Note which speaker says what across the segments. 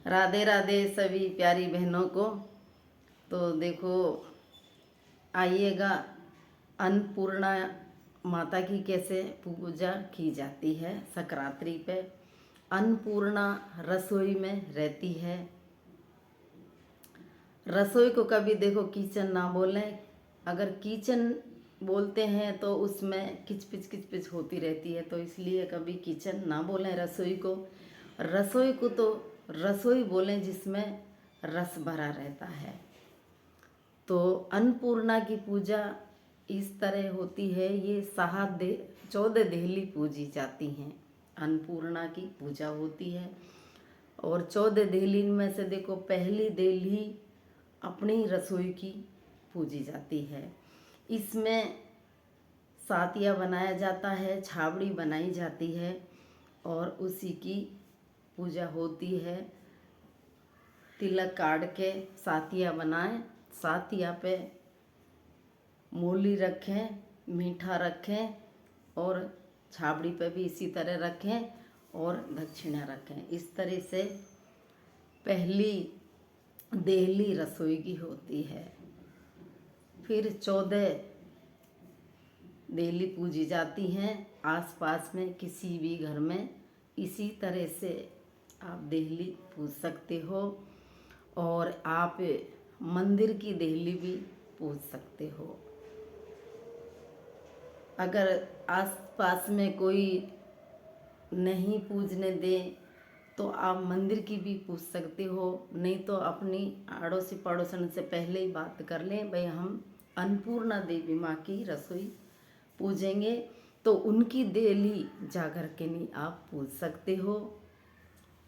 Speaker 1: राधे राधे सभी प्यारी बहनों को। तो देखो, आइएगा अन्नपूर्णा माता की कैसे पूजा की जाती है। संक्रांति पे अन्नपूर्णा रसोई में रहती है। रसोई को कभी देखो किचन ना बोलें। अगर किचन बोलते हैं तो उसमें किचपिच होती रहती है, तो इसलिए कभी किचन ना बोलें रसोई को। रसोई को तो रसोई बोलें जिसमें रस भरा रहता है। तो अन्नपूर्णा की पूजा इस तरह होती है। ये 14 देहली पूजी जाती हैं। अन्नपूर्णा की पूजा होती है और 14 देहली में से देखो पहली देहली अपनी रसोई की पूजी जाती है। इसमें सातिया बनाया जाता है, छाबड़ी बनाई जाती है और उसी की पूजा होती है। तिलक काट के सातिया बनाएं, सातिया पे मूली रखें, मीठा रखें और छाबड़ी पे भी इसी तरह रखें और दक्षिणा रखें। इस तरह से पहली देहली रसोई की होती है। फिर 14 देहली पूजी जाती हैं आसपास में किसी भी घर में। इसी तरह से आप देहली पूज सकते हो और आप मंदिर की देहली भी पूज सकते हो। अगर आसपास में कोई नहीं पूजने दे तो आप मंदिर की भी पूज सकते हो। नहीं तो अपनी अड़ोसी पड़ोसन से पहले ही बात कर लें, भाई हम अन्नपूर्णा देवी माँ की रसोई पूजेंगे, तो उनकी देहली जाकर के नहीं आप पूज सकते हो।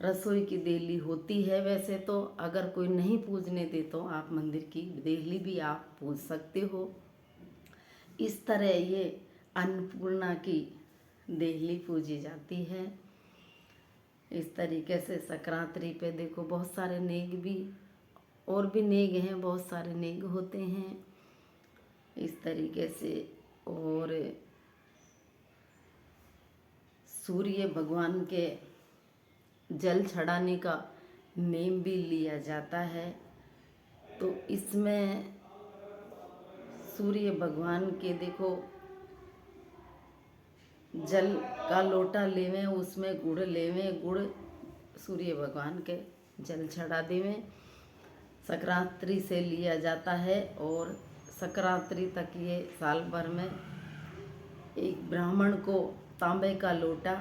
Speaker 1: रसोई की देहली होती है वैसे तो, अगर कोई नहीं पूजने दे तो आप मंदिर की देहली भी आप पूज सकते हो। इस तरह ये अन्नपूर्णा की देहली पूजी जाती है। इस तरीके से संक्रांति पे देखो बहुत सारे नेग भी, और भी नेग हैं, बहुत सारे नेग होते हैं इस तरीके से। और सूर्य भगवान के जल चढ़ाने का नेम भी लिया जाता है। तो इसमें सूर्य भगवान के देखो जल का लोटा लेवें, उसमें गुड़ लेवें, गुड़ सूर्य भगवान के जल चढ़ा देवें। संक्रांति से लिया जाता है और संक्रांति तक ये साल भर में एक ब्राह्मण को तांबे का लोटा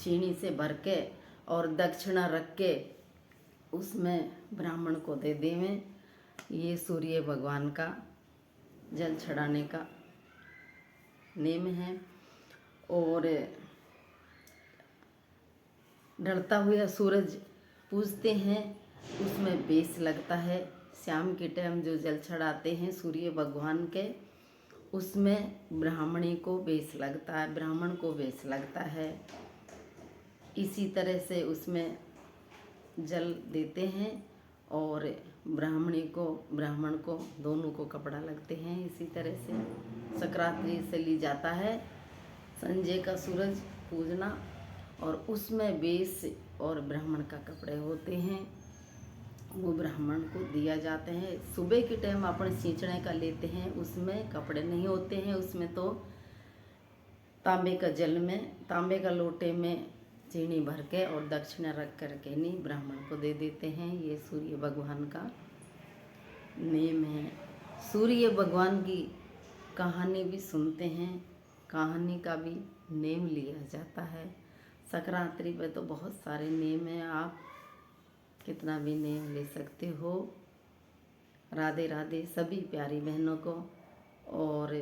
Speaker 1: चीनी से भर के और दक्षिणा रख के उसमें ब्राह्मण को दे देवें। ये सूर्य भगवान का जल चढ़ाने का नेम है। और ढलता हुआ सूरज पूजते हैं, उसमें बेस लगता है। शाम के टाइम जो जल चढ़ाते हैं सूर्य भगवान के, उसमें ब्राह्मणी को बेस लगता है, ब्राह्मण को बेस लगता है। इसी तरह से उसमें जल देते हैं और ब्राह्मण को दोनों को कपड़ा लगते हैं। इसी तरह से संक्रांति से ली जाता है संजय का सूरज पूजना, और उसमें बेस और ब्राह्मण का कपड़े होते हैं, वो ब्राह्मण को दिया जाते हैं। सुबह के टाइम अपन सींचने का लेते हैं, उसमें कपड़े नहीं होते हैं, उसमें तो तांबे का जल में, तांबे का लोटे में चीनी भर के और दक्षिणा रख करके नहीं ब्राह्मण को दे देते हैं। ये सूर्य भगवान का नेम है। सूर्य भगवान की कहानी भी सुनते हैं, कहानी का भी नेम लिया जाता है। संक्रांति पे तो बहुत सारे नेम हैं, आप कितना भी नेम ले सकते हो। राधे राधे सभी प्यारी बहनों को। और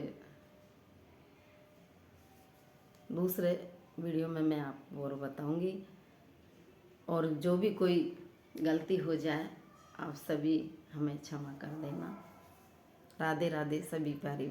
Speaker 1: दूसरे वीडियो में मैं आपको और बताऊंगी, और जो भी कोई गलती हो जाए आप सभी हमें क्षमा कर देना। राधे राधे सभी प्यारी